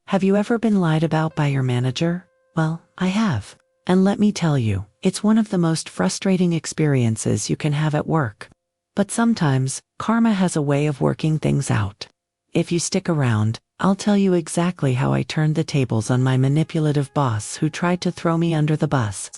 Have you ever been lied about by your manager? Well, I have. And let me tell you, it's one of the most frustrating experiences you can have at work. But sometimes, karma has a way of working things out. If you stick around, I'll tell you exactly how I turned the tables on my manipulative boss who tried to throw me under the bus.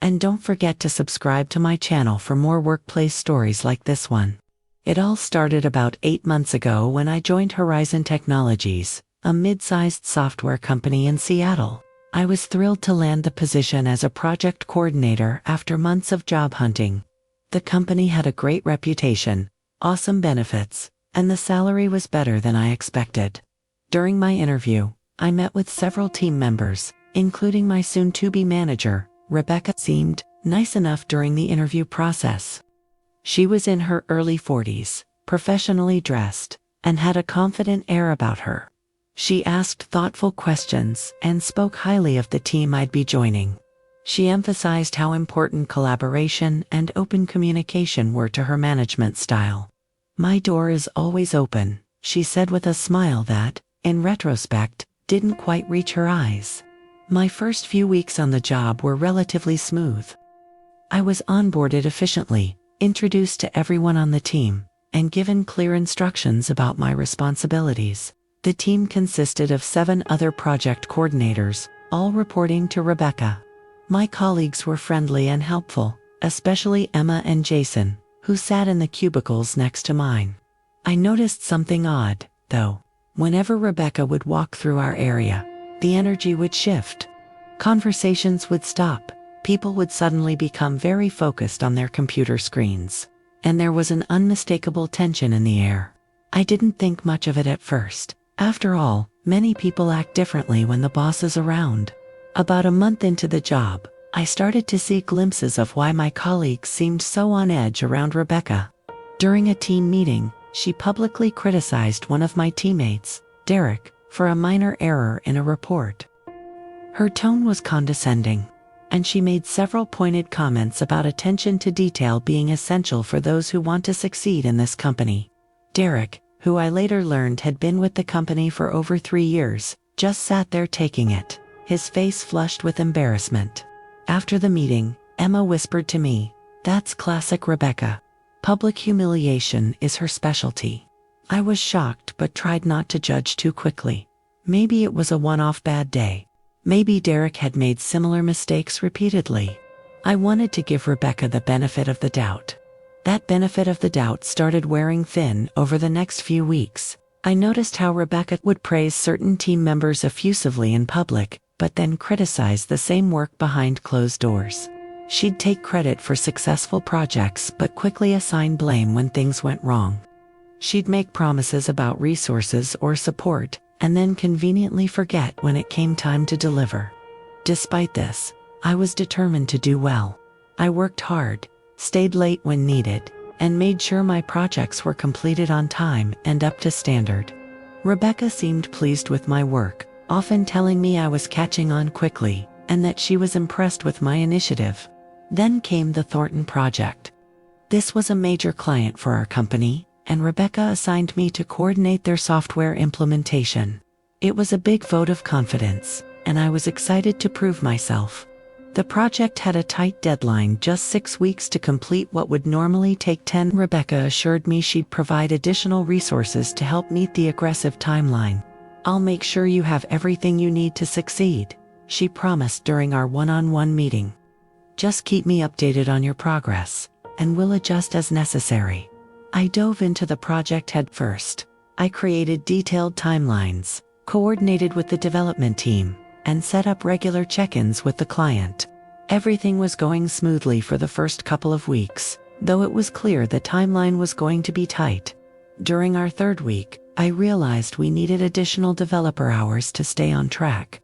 And don't forget to subscribe to my channel for more workplace stories like this one. It all started about 8 months ago when I joined Horizon Technologies, a mid-sized software company in Seattle. I was thrilled to land the position as a project coordinator after months of job hunting. The company had a great reputation, awesome benefits, and the salary was better than I expected. During my interview, I met with several team members, including my soon-to-be manager. Rebecca seemed nice enough during the interview process. She was in her early 40s, professionally dressed, and had a confident air about her. She asked thoughtful questions and spoke highly of the team I'd be joining. She emphasized how important collaboration and open communication were to her management style. "My door is always open," she said with a smile that, in retrospect, didn't quite reach her eyes. My first few weeks on the job were relatively smooth. I was onboarded efficiently, introduced to everyone on the team, and given clear instructions about my responsibilities. The team consisted of 7 other project coordinators, all reporting to Rebecca. My colleagues were friendly and helpful, especially Emma and Jason, who sat in the cubicles next to mine. I noticed something odd, though. Whenever Rebecca would walk through our area, the energy would shift. Conversations would stop, people would suddenly become very focused on their computer screens, and there was an unmistakable tension in the air. I didn't think much of it at first. After all, many people act differently when the boss is around. About a month into the job, I started to see glimpses of why my colleagues seemed so on edge around Rebecca. During a team meeting, she publicly criticized one of my teammates, Derek, for a minor error in a report. Her tone was condescending, and she made several pointed comments about attention to detail being essential for those who want to succeed in this company. Derek, who I later learned had been with the company for over 3 years, just sat there taking it, his face flushed with embarrassment. After the meeting, Emma whispered to me, "That's classic Rebecca. Public humiliation is her specialty." I was shocked but tried not to judge too quickly. Maybe it was a one-off bad day. Maybe Derek had made similar mistakes repeatedly. I wanted to give Rebecca the benefit of the doubt. That benefit of the doubt started wearing thin over the next few weeks. I noticed how Rebecca would praise certain team members effusively in public, but then criticize the same work behind closed doors. She'd take credit for successful projects but quickly assign blame when things went wrong. She'd make promises about resources or support, and then conveniently forget when it came time to deliver. Despite this, I was determined to do well. I worked hard, stayed late when needed, and made sure my projects were completed on time and up to standard. Rebecca seemed pleased with my work, often telling me I was catching on quickly, and that she was impressed with my initiative. Then came the Thornton project. This was a major client for our company, and Rebecca assigned me to coordinate their software implementation. It was a big vote of confidence, and I was excited to prove myself. The project had a tight deadline, just 6 weeks to complete what would normally take 10. Rebecca assured me she'd provide additional resources to help meet the aggressive timeline. "I'll make sure you have everything you need to succeed," she promised during our one-on-one meeting. "Just keep me updated on your progress, and we'll adjust as necessary." I dove into the project head first. I created detailed timelines, coordinated with the development team, and set up regular check-ins with the client. Everything was going smoothly for the first couple of weeks, though it was clear the timeline was going to be tight. During our 3rd week, I realized we needed additional developer hours to stay on track.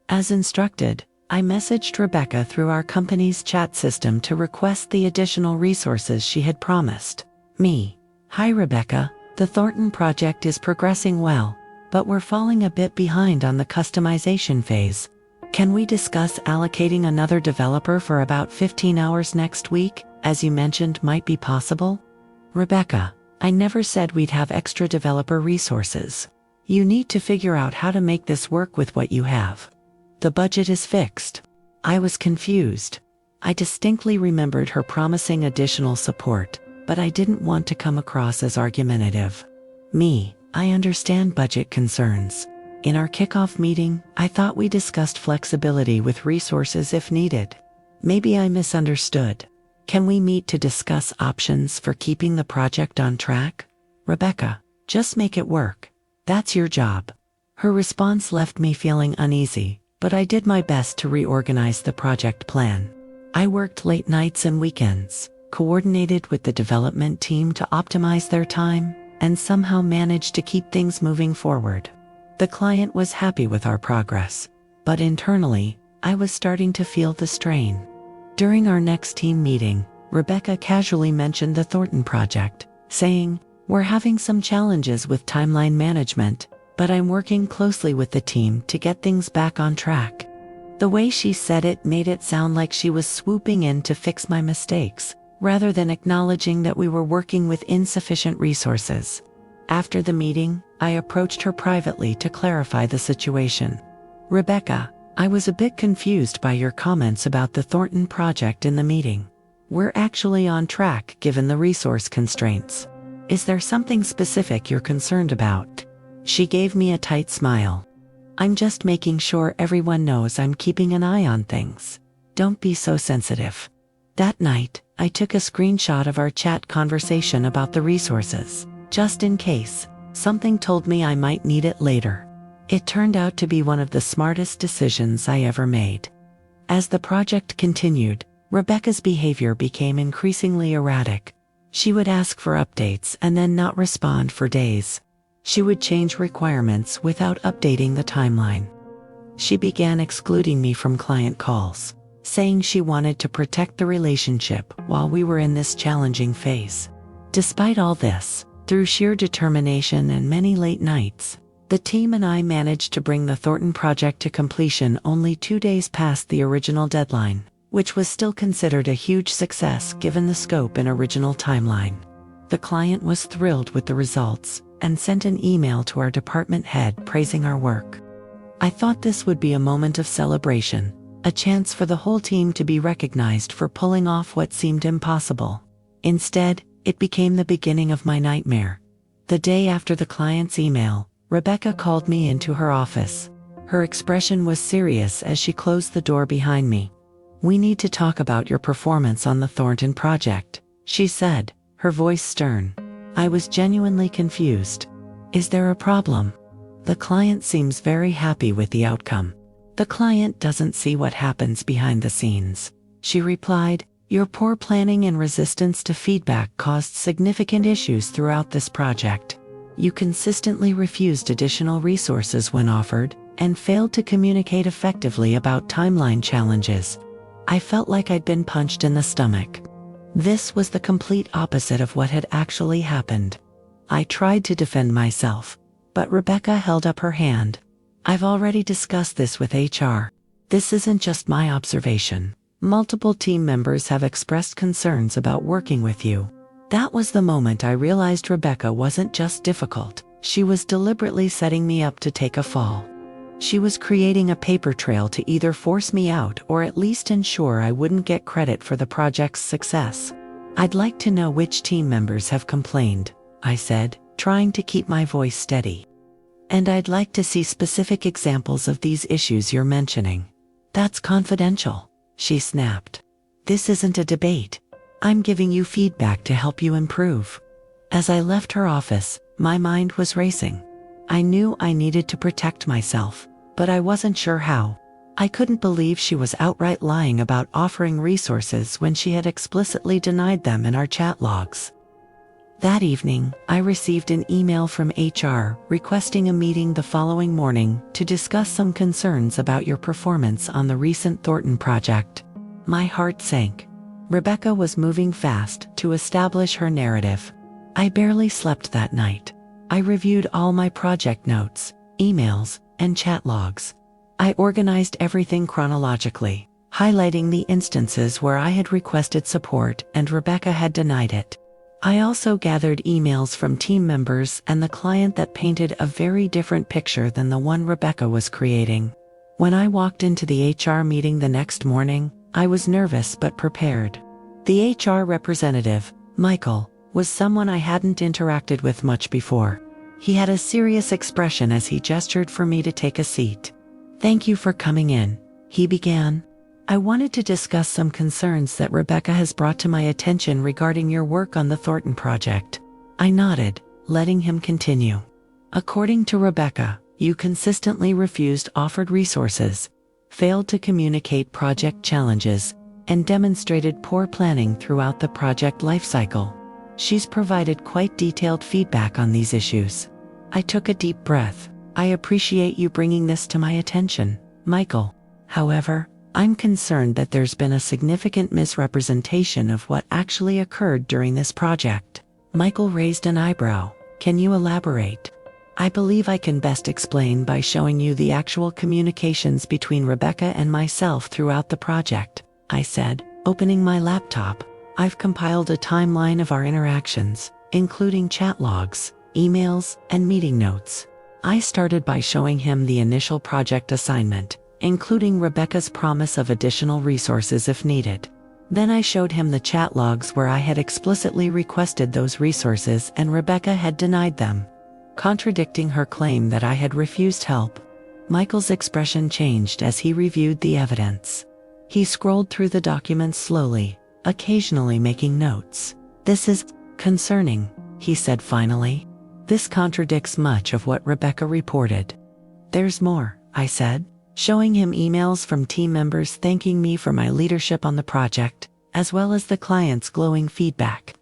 As instructed, I messaged Rebecca through our company's chat system to request the additional resources she had promised. Me: "Hi Rebecca, the Thornton project is progressing well, but we're falling a bit behind on the customization phase. Can we discuss allocating another developer for about 15 hours next week, as you mentioned might be possible?" "Rebecca, I never said we'd have extra developer resources. You need to figure out how to make this work with what you have. The budget is fixed. I was confused. I distinctly remembered her promising additional support, but I didn't want to come across as argumentative. I understand budget concerns. In our kickoff meeting, I thought we discussed flexibility with resources if needed. Maybe I misunderstood. Can we meet to discuss options for keeping the project on track? Rebecca, just make it work. That's your job. Her response left me feeling uneasy, but I did my best to reorganize the project plan. I worked late nights and weekends, coordinated with the development team to optimize their time, and somehow managed to keep things moving forward. The client was happy with our progress, but internally, I was starting to feel the strain. During our next team meeting, Rebecca casually mentioned the Thornton project, saying, "We're having some challenges with timeline management, but I'm working closely with the team to get things back on track." The way she said it made it sound like she was swooping in to fix my mistakes, rather than acknowledging that we were working with insufficient resources. After the meeting, I approached her privately to clarify the situation. "Rebecca, I was a bit confused by your comments about the Thornton project in the meeting. We're actually on track given the resource constraints. Is there something specific you're concerned about?" She gave me a tight smile. "I'm just making sure everyone knows I'm keeping an eye on things. Don't be so sensitive." That night, I took a screenshot of our chat conversation about the resources, just in case something told me I might need it later. It turned out to be one of the smartest decisions I ever made. As the project continued, Rebecca's behavior became increasingly erratic. She would ask for updates and then not respond for days. She would change requirements without updating the timeline. She began excluding me from client calls, saying she wanted to protect the relationship while we were in this challenging phase. Despite all this, through sheer determination and many late nights, the team and I managed to bring the Thornton project to completion only 2 days past the original deadline, which was still considered a huge success given the scope and original timeline. The client was thrilled with the results and sent an email to our department head praising our work. I thought this would be a moment of celebration, a chance for the whole team to be recognized for pulling off what seemed impossible. Instead, it became the beginning of my nightmare. The day after the client's email, Rebecca called me into her office. Her expression was serious as she closed the door behind me. "We need to talk about your performance on the Thornton project," she said, her voice stern. I was genuinely confused. "Is there a problem?" "The client seems very happy with the outcome." "The client doesn't see what happens behind the scenes," she replied. "Your poor planning and resistance to feedback caused significant issues throughout this project. You consistently refused additional resources when offered, and failed to communicate effectively about timeline challenges." I felt like I'd been punched in the stomach. This was the complete opposite of what had actually happened. I tried to defend myself, but Rebecca held up her hand. "I've already discussed this with HR. This isn't just my observation. Multiple team members have expressed concerns about working with you." That was the moment I realized Rebecca wasn't just difficult, she was deliberately setting me up to take a fall. She was creating a paper trail to either force me out or at least ensure I wouldn't get credit for the project's success. "I'd like to know which team members have complained," I said, trying to keep my voice steady. "And I'd like to see specific examples of these issues you're mentioning." "That's confidential," she snapped. "This isn't a debate. I'm giving you feedback to help you improve." As I left her office, my mind was racing. I knew I needed to protect myself, but I wasn't sure how. I couldn't believe she was outright lying about offering resources when she had explicitly denied them in our chat logs. That evening, I received an email from HR requesting a meeting the following morning to discuss some concerns about your performance on the recent Thornton project. My heart sank. Rebecca was moving fast to establish her narrative. I barely slept that night. I reviewed all my project notes, emails, and chat logs. I organized everything chronologically, highlighting the instances where I had requested support and Rebecca had denied it. I also gathered emails from team members and the client that painted a very different picture than the one Rebecca was creating. When I walked into the HR meeting the next morning, I was nervous but prepared. The HR representative, Michael, was someone I hadn't interacted with much before. He had a serious expression as he gestured for me to take a seat. "Thank you for coming in," he began. "I wanted to discuss some concerns that Rebecca has brought to my attention regarding your work on the Thornton project." I nodded, letting him continue. "According to Rebecca, you consistently refused offered resources, failed to communicate project challenges, and demonstrated poor planning throughout the project lifecycle. She's provided quite detailed feedback on these issues." I took a deep breath. "I appreciate you bringing this to my attention, Michael. However, I'm concerned that there's been a significant misrepresentation of what actually occurred during this project." Michael raised an eyebrow. "Can you elaborate?" "I believe I can best explain by showing you the actual communications between Rebecca and myself throughout the project," I said, opening my laptop. "I've compiled a timeline of our interactions, including chat logs, emails, and meeting notes." I started by showing him the initial project assignment, including Rebecca's promise of additional resources if needed. Then I showed him the chat logs where I had explicitly requested those resources and Rebecca had denied them, contradicting her claim that I had refused help. Michael's expression changed as he reviewed the evidence. He scrolled through the documents slowly, occasionally making notes. "This is concerning," he said finally. "This contradicts much of what Rebecca reported." "There's more," I said, showing him emails from team members thanking me for my leadership on the project, as well as the client's glowing feedback.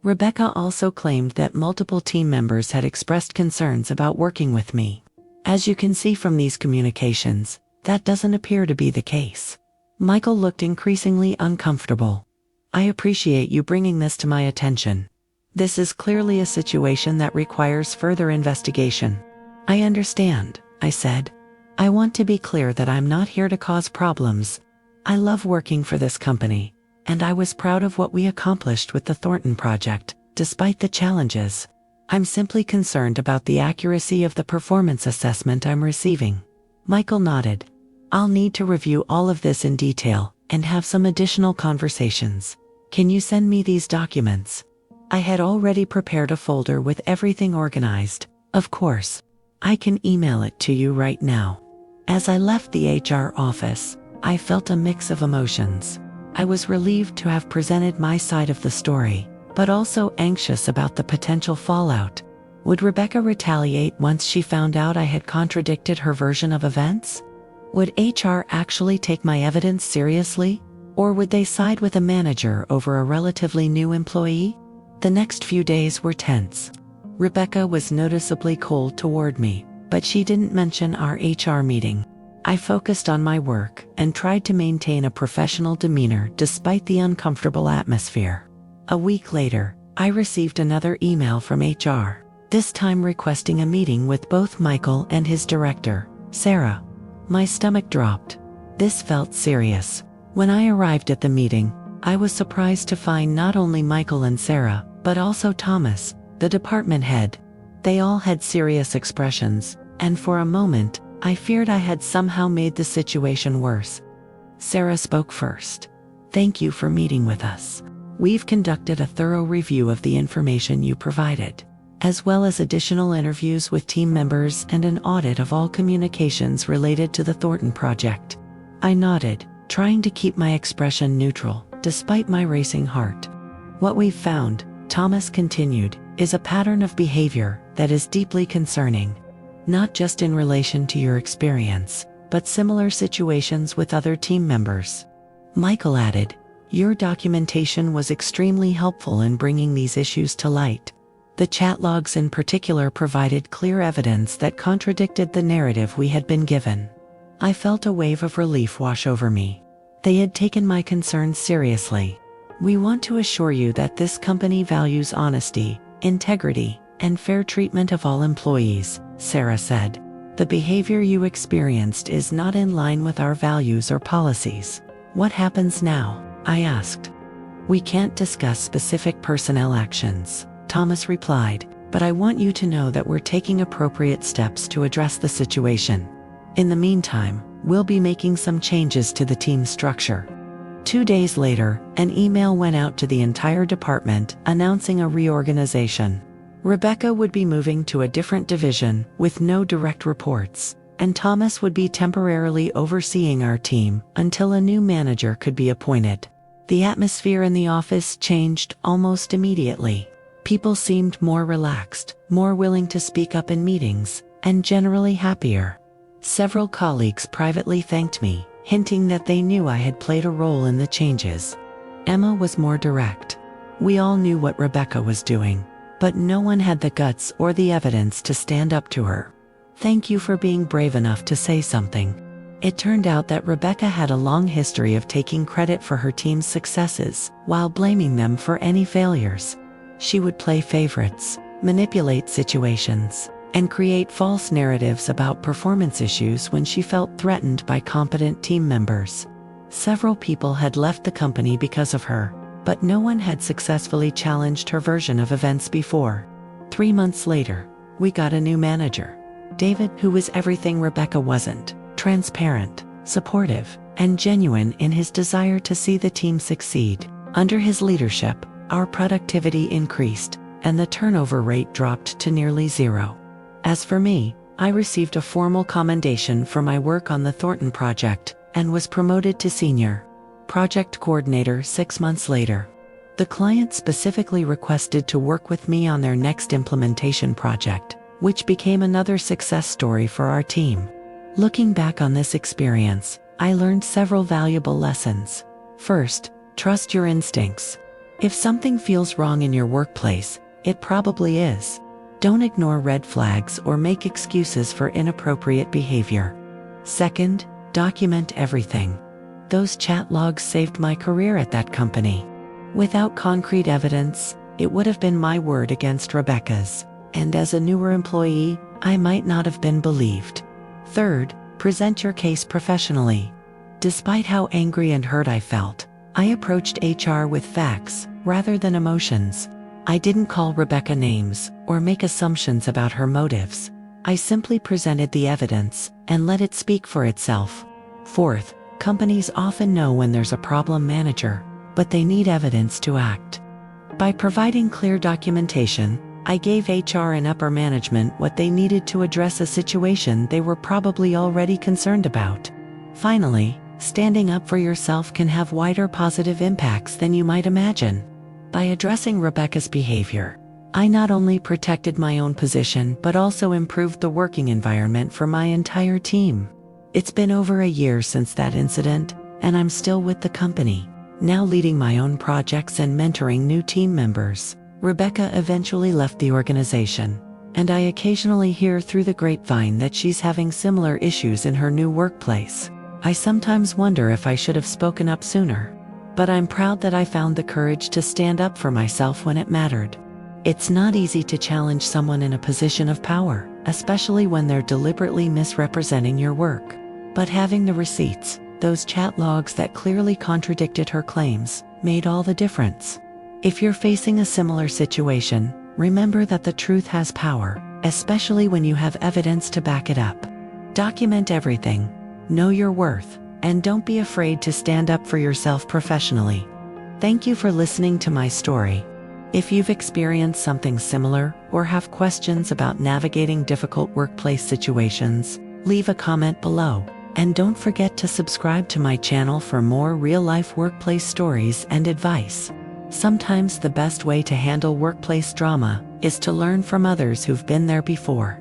Rebecca also claimed that multiple team members had expressed concerns about working with me. As you can see from these communications, that doesn't appear to be the case. Michael looked increasingly uncomfortable. "I appreciate you bringing this to my attention. This is clearly a situation that requires further investigation." "I understand," I said. "I want to be clear that I'm not here to cause problems. I love working for this company, and I was proud of what we accomplished with the Thornton project, despite the challenges. I'm simply concerned about the accuracy of the performance assessment I'm receiving." Michael nodded. "I'll need to review all of this in detail and have some additional conversations. Can you send me these documents?" I had already prepared a folder with everything organized. "Of course. I can email it to you right now." As I left the HR office, I felt a mix of emotions. I was relieved to have presented my side of the story, but also anxious about the potential fallout. Would Rebecca retaliate once she found out I had contradicted her version of events? Would HR actually take my evidence seriously? Or would they side with a manager over a relatively new employee? The next few days were tense. Rebecca was noticeably cold toward me, but she didn't mention our HR meeting. I focused on my work and tried to maintain a professional demeanor despite the uncomfortable atmosphere. A week later, I received another email from HR, this time requesting a meeting with both Michael and his director, Sarah. My stomach dropped. This felt serious. When I arrived at the meeting, I was surprised to find not only Michael and Sarah, but also Thomas, the department head. They all had serious expressions, and for a moment, I feared I had somehow made the situation worse. Sarah spoke first. "Thank you for meeting with us. We've conducted a thorough review of the information you provided, as well as additional interviews with team members and an audit of all communications related to the Thornton project." I nodded, trying to keep my expression neutral, despite my racing heart. "What we've found," Thomas continued, "is a pattern of behavior that is deeply concerning, not just in relation to your experience, but similar situations with other team members." Michael added, "Your documentation was extremely helpful in bringing these issues to light. The chat logs in particular provided clear evidence that contradicted the narrative we had been given." I felt a wave of relief wash over me. They had taken my concerns seriously. "We want to assure you that this company values honesty, integrity, and fair treatment of all employees," Sarah said. "The behavior you experienced is not in line with our values or policies." "What happens now?" I asked. "We can't discuss specific personnel actions," Thomas replied, "but I want you to know that we're taking appropriate steps to address the situation. In the meantime, we'll be making some changes to the team structure." 2 days later, an email went out to the entire department announcing a reorganization. Rebecca would be moving to a different division with no direct reports, and Thomas would be temporarily overseeing our team until a new manager could be appointed. The atmosphere in the office changed almost immediately. People seemed more relaxed, more willing to speak up in meetings, and generally happier. Several colleagues privately thanked me, hinting that they knew I had played a role in the changes. Emma was more direct. "We all knew what Rebecca was doing, but no one had the guts or the evidence to stand up to her. Thank you for being brave enough to say something." It turned out that Rebecca had a long history of taking credit for her team's successes while blaming them for any failures. She would play favorites, manipulate situations, and create false narratives about performance issues when she felt threatened by competent team members. Several people had left the company because of her, but no one had successfully challenged her version of events before. 3 months later, we got a new manager, David, who was everything Rebecca wasn't: transparent, supportive, and genuine in his desire to see the team succeed. Under his leadership, our productivity increased, and the turnover rate dropped to nearly zero. As for me, I received a formal commendation for my work on the Thornton project and was promoted to senior project coordinator 6 months later. The client specifically requested to work with me on their next implementation project, which became another success story for our team. Looking back on this experience, I learned several valuable lessons. First, trust your instincts. If something feels wrong in your workplace, it probably is. Don't ignore red flags or make excuses for inappropriate behavior. Second, document everything. Those chat logs saved my career at that company. Without concrete evidence, it would have been my word against Rebecca's, and as a newer employee, I might not have been believed. Third, present your case professionally. Despite how angry and hurt I felt, I approached HR with facts rather than emotions. I didn't call Rebecca names or make assumptions about her motives. I simply presented the evidence and let it speak for itself. Fourth, companies often know when there's a problem manager, but they need evidence to act. By providing clear documentation, I gave HR and upper management what they needed to address a situation they were probably already concerned about. Finally, standing up for yourself can have wider positive impacts than you might imagine. By addressing Rebecca's behavior, I not only protected my own position but also improved the working environment for my entire team. It's been over a year since that incident, and I'm still with the company, now leading my own projects and mentoring new team members. Rebecca eventually left the organization, and I occasionally hear through the grapevine that she's having similar issues in her new workplace. I sometimes wonder if I should have spoken up sooner, but I'm proud that I found the courage to stand up for myself when it mattered. It's not easy to challenge someone in a position of power, especially when they're deliberately misrepresenting your work. But having the receipts, those chat logs that clearly contradicted her claims, made all the difference. If you're facing a similar situation, remember that the truth has power, especially when you have evidence to back it up. Document everything, know your worth, and don't be afraid to stand up for yourself professionally. Thank you for listening to my story. If you've experienced something similar or have questions about navigating difficult workplace situations, leave a comment below. And don't forget to subscribe to my channel for more real-life workplace stories and advice. Sometimes the best way to handle workplace drama is to learn from others who've been there before.